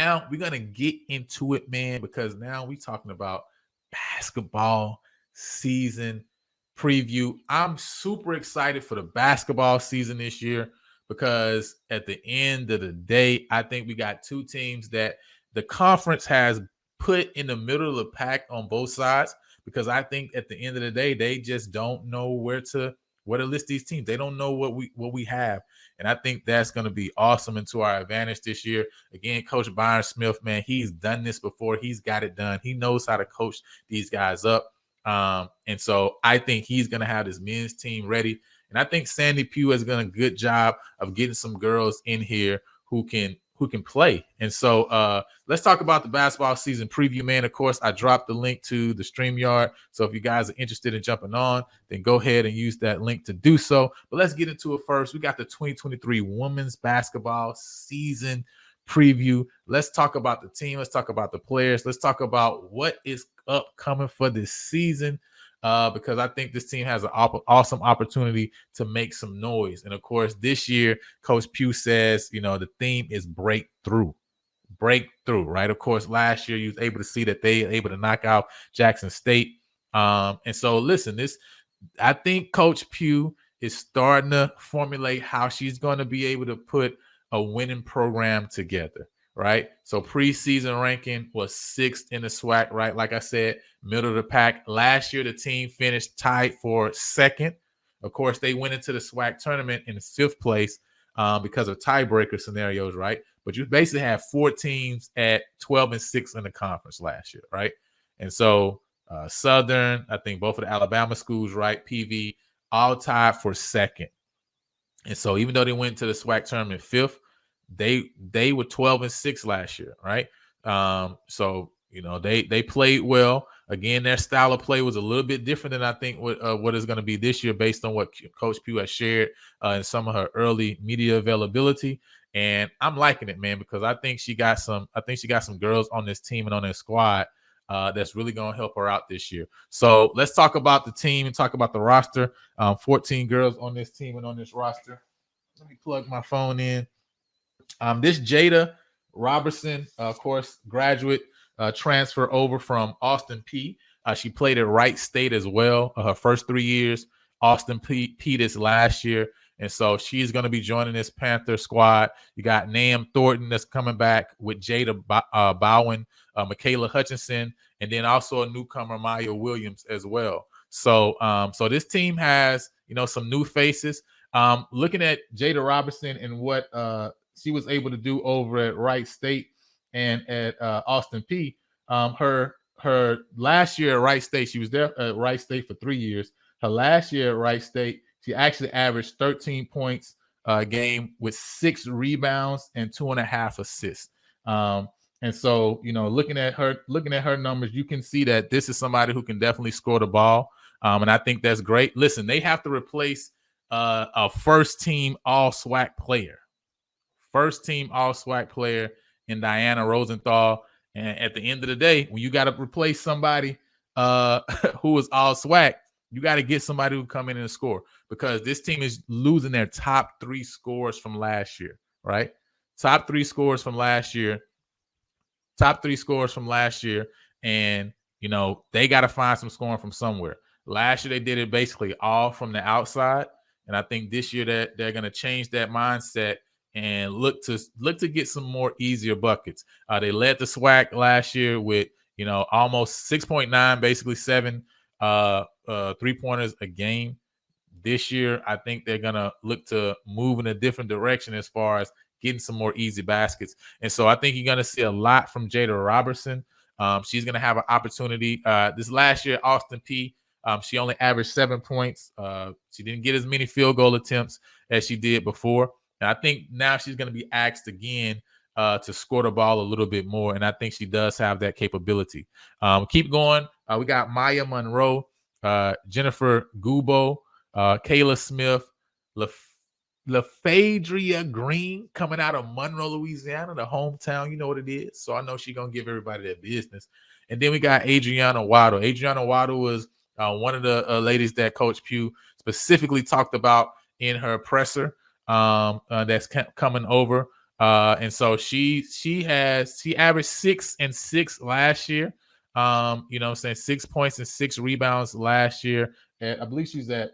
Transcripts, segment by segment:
now we're going to get into it, man, because now we're talking about basketball season preview. I'm super excited for the basketball season this year because at the end of the day, I think we got two teams that the conference has put in the middle of the pack on both sides, because I think at the end of the day, they just don't know where to list these teams. They don't know what we have. And I think that's going to be awesome and to our advantage this year. Again, Coach Byron Smith, man, he's done this before. He's got it done. He knows how to coach these guys up. And so I think he's going to have this men's team ready. And I think Sandy Pugh has done a good job of getting some girls in here who can play. And so let's talk about the basketball season preview, man. Of course, I dropped the link to the StreamYard. So if you guys are interested in jumping on, then go ahead and use that link to do so. But let's get into it first. We got the 2023 women's basketball season preview. Let's talk about the team. Let's talk about the players. Let's talk about what is upcoming for this season. Because I think this team has an awesome opportunity to make some noise. And, of course, this year, Coach Pugh says, the theme is breakthrough, right? Of course, last year you was able to see that they were able to knock out Jackson State. And so, listen, I think Coach Pugh is starting to formulate how she's going to be able to put a winning program together. Right. So preseason ranking was 6th in the SWAC, right? Like I said, middle of the pack. Last year, the team finished tied for 2nd. Of course, they went into the SWAC tournament in 5th place because of tiebreaker scenarios, right? But you basically have 4 teams at 12-6 in the conference last year, right? And so Southern, I think both of the Alabama schools, right? PV, all tied for 2nd. And so even though they went to the SWAC tournament 5th, they were 12-6 last year, right? So they played well. Again, their style of play was a little bit different than I think what is going to be this year, based on what Coach Pugh has shared in some of her early media availability. And I'm liking it, man, because I think she got some girls on this team and on this squad that's really going to help her out this year. So let's talk about the team and talk about the roster. 14 girls on this team and on this roster. Let me plug my phone in. This Jada Robertson, of course, graduate transfer over from Austin P. She played at Wright State as well. Her first 3 years, Austin P this last year. And so she's going to be joining this Panther squad. You got Nam Thornton that's coming back with Jada Bowen, Michaela Hutchinson, and then also a newcomer, Maya Williams, as well. So this team has, some new faces. Looking at Jada Robertson and what she was able to do over at Wright State and at Austin P. Her last year at Wright State, she was there at Wright State for 3 years. Her last year at Wright State, she actually averaged 13 points a game with 6 rebounds and 2.5 assists. And so, looking at her numbers, you can see that this is somebody who can definitely score the ball. And I think that's great. Listen, they have to replace a first-team All-SWAC player. First-team All-SWAC player in Diana Rosenthal. And at the end of the day, when you got to replace somebody who is All-SWAC, you got to get somebody who come in and score, because this team is losing their top 3 scores from last year, right? Top 3 scores from last year. And, they got to find some scoring from somewhere. Last year, they did it basically all from the outside. And I think this year that they're going to change that mindset and look to get some more easier buckets. They led the SWAC last year with, almost 6.9, basically 7 3-pointers a game. This year, I think they're going to look to move in a different direction as far as getting some more easy baskets. And so I think you're going to see a lot from Jada Robertson. She's going to have an opportunity. This last year, Austin P., she only averaged 7 points. She didn't get as many field goal attempts as she did before. And I think now she's going to be asked again to score the ball a little bit more. And I think she does have that capability. Keep going. We got Maya Monroe, Jennifer Gubo, Kayla Smith, LaFadria Green coming out of Monroe, Louisiana, the hometown. You know what it is. So I know she's going to give everybody their business. And then we got Adriana Waddle. Adriana Waddle was one of the ladies that Coach Pugh specifically talked about in her presser that's coming over. And so she averaged 6 and 6 last year. You know what I'm saying, 6 points and 6 rebounds last year. And I believe she's at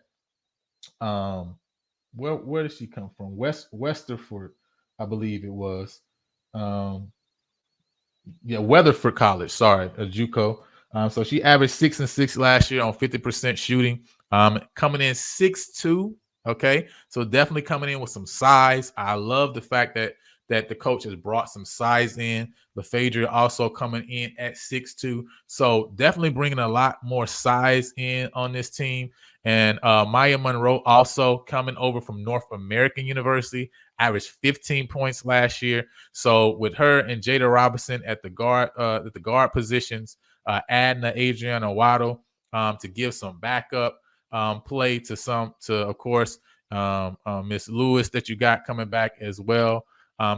where did she come from? Westerford, I believe it was. Um, yeah, Weatherford College. Sorry, a JUCO. So she averaged 6 and 6 last year on 50% shooting. Coming in 6'2". Okay, so definitely coming in with some size. I love the fact that the coach has brought some size in. LaPhaedra also coming in at 6'2". So definitely bringing a lot more size in on this team. And Maya Monroe also coming over from North American University, averaged 15 points last year. So with her and Jada Robinson at the guard positions, adding Adriana Waddle to give some backup play to of course Miss Lewis that you got coming back as well.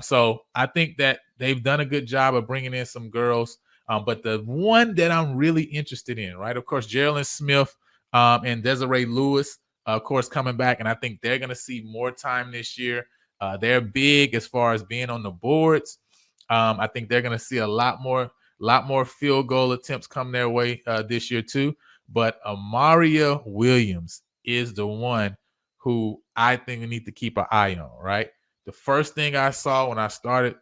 So I think that they've done a good job of bringing in some girls. But the one that I'm really interested in, right? Of course, Geraldine Smith and Desiree Lewis, of course, coming back, and I think they're going to see more time this year. They're big as far as being on the boards. I think they're going to see a lot more field goal attempts come their way this year too. But Amaria Williams is the one who I think we need to keep an eye on, right? The first thing I saw when I started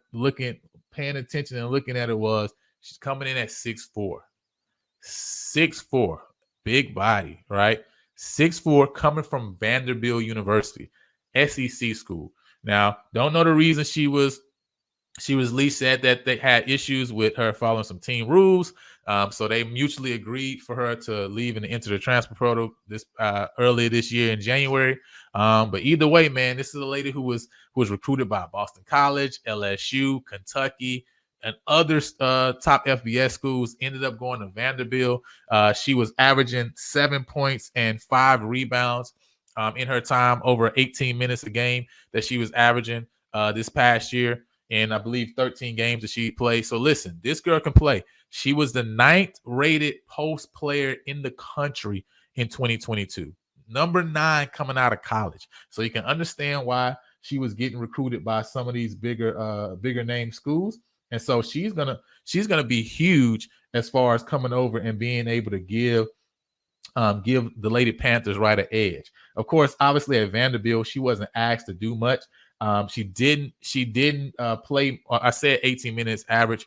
paying attention and looking at it was she's coming in at 6'4". 6'4", big body, right? 6'4", coming from Vanderbilt University, SEC school. Now, don't know the reason she was least said that they had issues with her following some team rules. So they mutually agreed for her to leave and enter the transfer portal this earlier this year in January. But either way, man, this is a lady who was recruited by Boston College, LSU, Kentucky, and other top FBS schools. Ended up going to Vanderbilt. She was averaging 7 points and 5 rebounds in her time over 18 minutes a game that she was averaging this past year. And I believe 13 games that she played. So listen, this girl can play. She was the 9th rated post player in the country in 2022. Number 9 coming out of college. So you can understand why she was getting recruited by some of these bigger name schools. And so she's gonna be huge as far as coming over and being able to give the Lady Panthers right an edge. Of course, obviously at Vanderbilt, she wasn't asked to do much. She didn't play. I said 18 minutes average.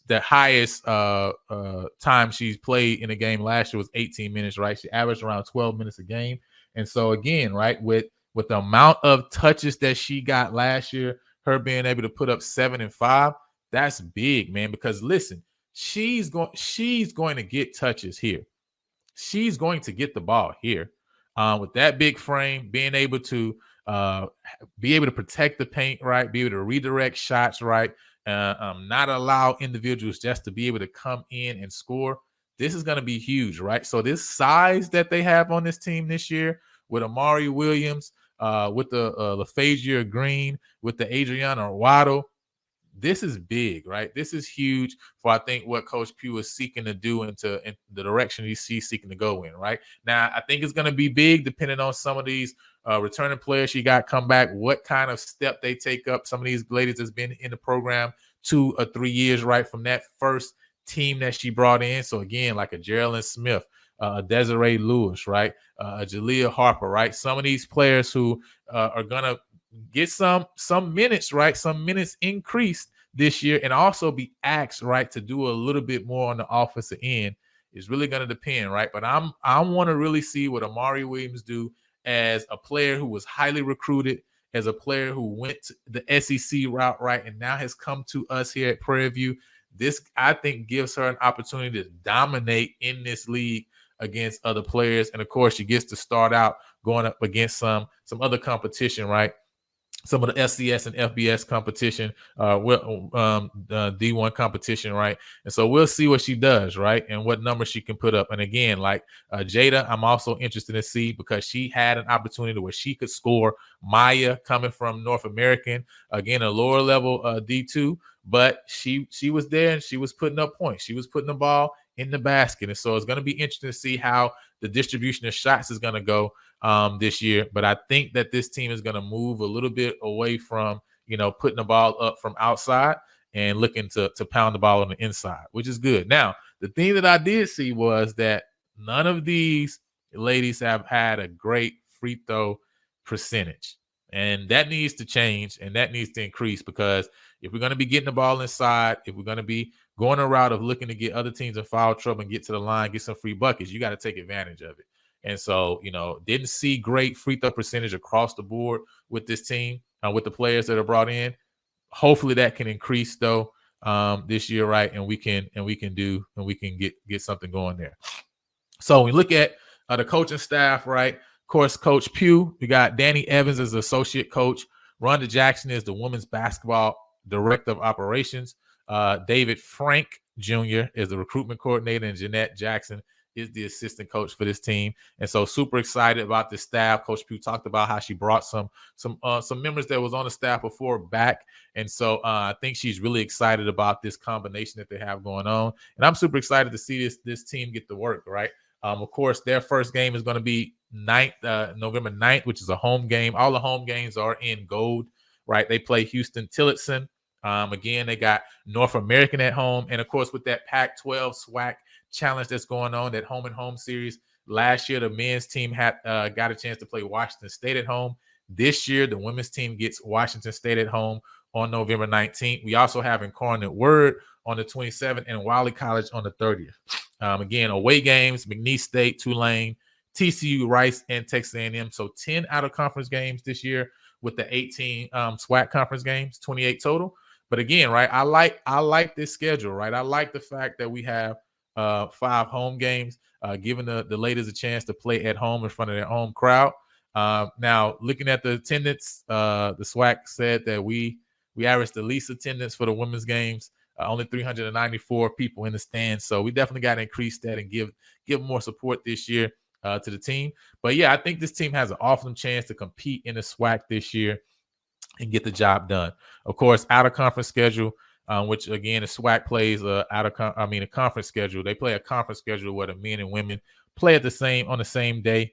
The highest time she's played in a game last year was 18 minutes, right? She averaged around 12 minutes a game. And so again, right, with the amount of touches that she got last year, her being able to put up 7 and 5, that's big, man. Because listen, she's going to get touches here. She's going to get the ball here. With that big frame, being able to protect the paint, right? Be able to redirect shots, right? Not allow individuals just to be able to come in and score. This is going to be huge, right? So this size that they have on this team this year with Amari Williams, with the LaPhaedra Green, with the Adriana Waddle, this is big, right? This is huge for, I think, what Coach Pugh is seeking to do in the direction he's seeking to go in, right? Now, I think it's going to be big depending on some of these returning players she got come back, what kind of step they take up. Some of these ladies that's been in the program 2 or 3 years, right, from that first team that she brought in. So, again, like a Geraldine Smith, Desiree Lewis, right, Jalea Harper, right? Some of these players who are going to get some minutes, right? Some minutes increased this year, and also be asked, right, to do a little bit more on the offensive end is really going to depend, right? But I want to really see what Amari Williams do as a player who was highly recruited, as a player who went the SEC route, right, and now has come to us here at Prairie View. This, I think, gives her an opportunity to dominate in this league against other players. And of course, she gets to start out going up against some other competition, right? Some of the SCS and FBS competition, D1 competition, right? And so we'll see what she does, right? And what numbers she can put up. And again, like Jada, I'm also interested to see, because she had an opportunity where she could score. Maya, coming from North American, again, a lower level D2, but she was there and she was putting up points. She was putting the ball in the basket. And so it's going to be interesting to see how the distribution of shots is going to go this year. But I think that this team is going to move a little bit away from, putting the ball up from outside and looking to pound the ball on the inside, which is good. Now, the thing that I did see was that none of these ladies have had a great free throw percentage. And that needs to change and that needs to increase, because if we're going to be getting the ball inside, if we're going to be going a route of looking to get other teams in foul trouble and get to the line, get some free buckets, you got to take advantage of it. And so, didn't see great free throw percentage across the board with this team, with the players that are brought in. Hopefully that can increase though this year, right? And we can get something going there. So we look at the coaching staff, right? Of course, Coach Pugh. We got Danny Evans as the associate coach. Rhonda Jackson is the women's basketball director of operations. David Frank Jr. is the recruitment coordinator, and Jeanette Jackson is the assistant coach for this team. And so super excited about this staff. Coach Pugh talked about how she brought some members that was on the staff before back. And so I think she's really excited about this combination that they have going on. And I'm super excited to see this team get to work, right? Of course, their first game is going to be November 9th, which is a home game. All the home games are in gold, right? They play Houston Tillotson. Again, they got North American at home. And, of course, with that Pac-12 SWAC challenge that's going on, that home-and-home series, last year the men's team had got a chance to play Washington State at home. This year, the women's team gets Washington State at home on November 19th. We also have Incarnate Word on the 27th and Wiley College on the 30th. Again, away games, McNeese State, Tulane, TCU, Rice, and Texas A&M. So 10 out-of-conference games this year with the 18 SWAC conference games, 28 total. But again, right, I like this schedule, right? I like the fact that we have 5 home games, giving the ladies a chance to play at home in front of their home crowd. Now, looking at the attendance, the SWAC said that we averaged the least attendance for the women's games. Only 394 people in the stands. So we definitely got to increase that and give more support this year to the team. But yeah, I think this team has an awesome chance to compete in the SWAC this year and get the job done. Of course, out of conference schedule, which again, the SWAC plays a conference schedule. They play a conference schedule where the men and women play on the same day.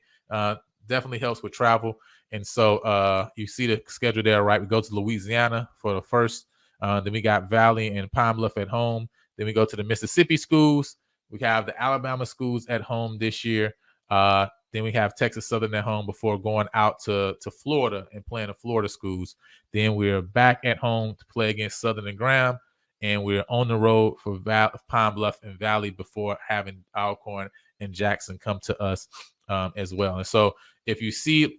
Definitely helps with travel. And so you see the schedule there, right? We go to Louisiana for the first. Then we got Valley and Pine Bluff at home. Then we go to the Mississippi schools. We have the Alabama schools at home this year. Then we have Texas Southern at home before going out to Florida and playing the Florida schools. Then we're back at home to play against Southern and Graham. And we're on the road for Pine Bluff and Valley before having Alcorn and Jackson come to us as well. And so if you see,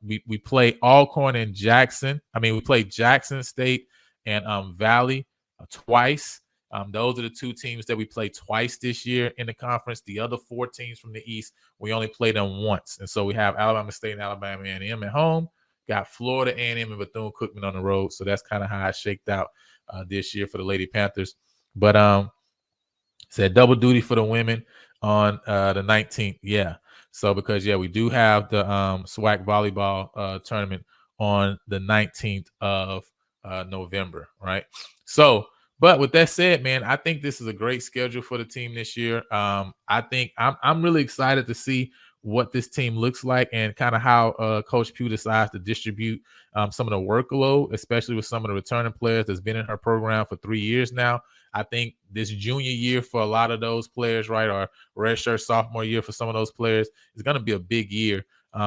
we play Alcorn and Jackson. We play Jackson State and Valley twice. Those are the 2 teams that we play twice this year in the conference. The other 4 teams from the East, we only play them once. And so we have Alabama State and Alabama A&M at home. Got Florida A&M and Bethune-Cookman on the road. So that's kind of how I shaked out this year for the Lady Panthers. But said double duty for the women on the 19th. Yeah. So because, we do have the SWAC volleyball tournament on the 19th of November, right? So, but with that said, man, I think this is a great schedule for the team this year. I think I'm really excited to see what this team looks like and kind of how Coach Pugh decides to distribute some of the workload, especially with some of the returning players that's been in her program for 3 years now. I think this junior year for a lot of those players, right, or redshirt sophomore year for some of those players is going to be a big year.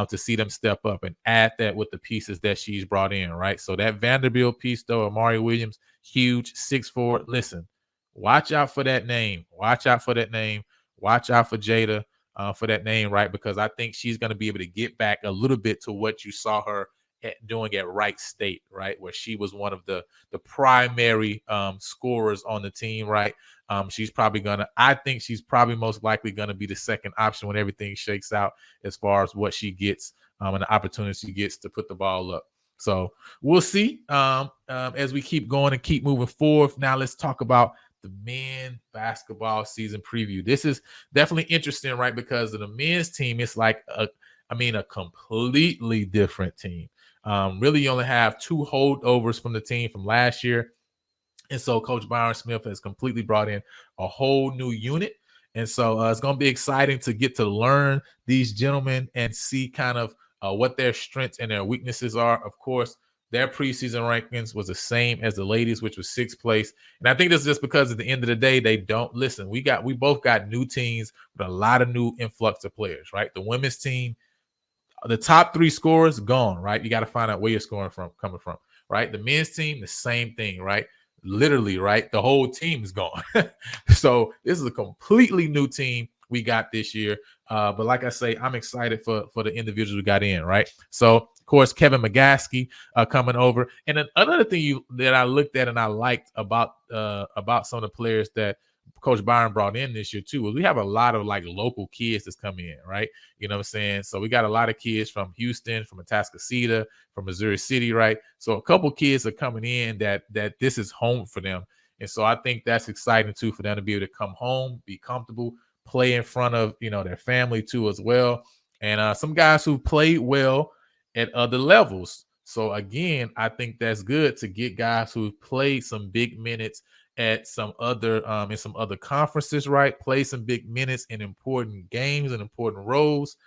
To see them step up and add that with the pieces that she's brought in, right? So that Vanderbilt piece, though, Amari Williams, huge, 6'4". Listen, watch out for that name. Watch out for that name. Watch out for Jada for that name, right? Because I think she's going to be able to get back a little bit to what you saw her doing at Wright State, right? Where she was one of the primary scorers on the team, right? I think she's probably most likely going to be the second option when everything shakes out as far as what she gets and the opportunity she gets to put the ball up. So we'll see as we keep going and keep moving forward. Now let's talk about the men basketball season preview. This is definitely interesting, right? Because of the men's team, it's like a completely different team. Really, you only have 2 holdovers from the team from last year. And so Coach Byron Smith has completely brought in a whole new unit. And so it's going to be exciting to get to learn these gentlemen and see kind of what their strengths and their weaknesses are. Of course, their preseason rankings was the same as the ladies, which was 6th place. And I think this is just because at the end of the day, they don't listen. We both got new teams with a lot of new influx of players, right? The women's team, the top 3 scorers gone, right? You got to find out where you're coming from, right? The men's team, the same thing, right? Literally, right? The whole team is gone. So this is a completely new team we got this year. But like I say, I'm excited for the individuals we got in, right? So of course, Kevin McGaskey coming over. And then another thing that I looked at and I liked about some of the players that Coach Byron brought in this year too was we have a lot of like local kids that's coming in, right? You know what I'm saying? So we got a lot of kids from Houston, from Atascocita, from Missouri City, right? So a couple kids are coming in that this is home for them. And so I think that's exciting too for them to be able to come home, be comfortable, play in front of, their family too as well. And some guys who played well at other levels. So again, I think that's good to get guys who played some big minutes at some other in some other conferences, right? Play some big minutes in important games and important roles.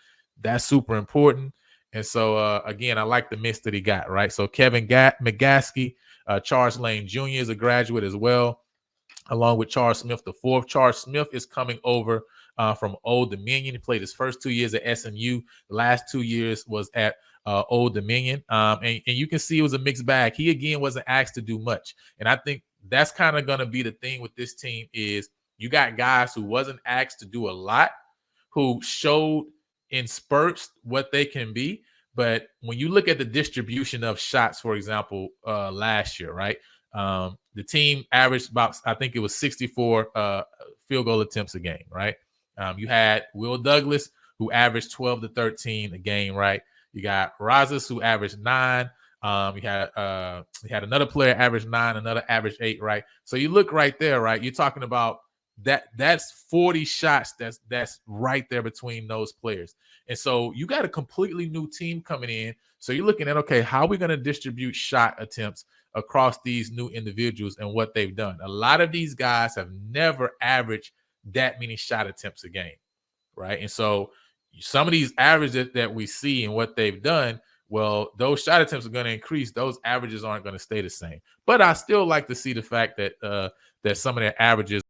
That's super important. And so again, I like the mix that he got, right? So Kevin McGaskey, Charles Lane Jr. is a graduate as well, along with Charles Smith the fourth. Charles Smith is coming over from Old Dominion. He played his first 2 years at SMU. The last 2 years was at Old Dominion. And you can see it was a mixed bag. He, again, wasn't asked to do much. And I think that's kind of going to be the thing with this team is you got guys who wasn't asked to do a lot, who showed in spurts what they can be. But when you look at the distribution of shots, for example, last year, right? The team averaged about, I think it was 64 field goal attempts a game, right? You had Will Douglas, who averaged 12 to 13 a game, right? You got Razas, who averaged 9. You had another player average 9, another average 8, right? So you look right there, right? You're talking about that's 40 shots that's right there between those players. And so you got a completely new team coming in. So you're looking at, okay, how are we going to distribute shot attempts across these new individuals and what they've done? A lot of these guys have never averaged that many shot attempts a game, right? And so some of these averages that we see and what they've done, well, those shot attempts are going to increase. Those averages aren't going to stay the same. But I still like to see the fact that that some of their averages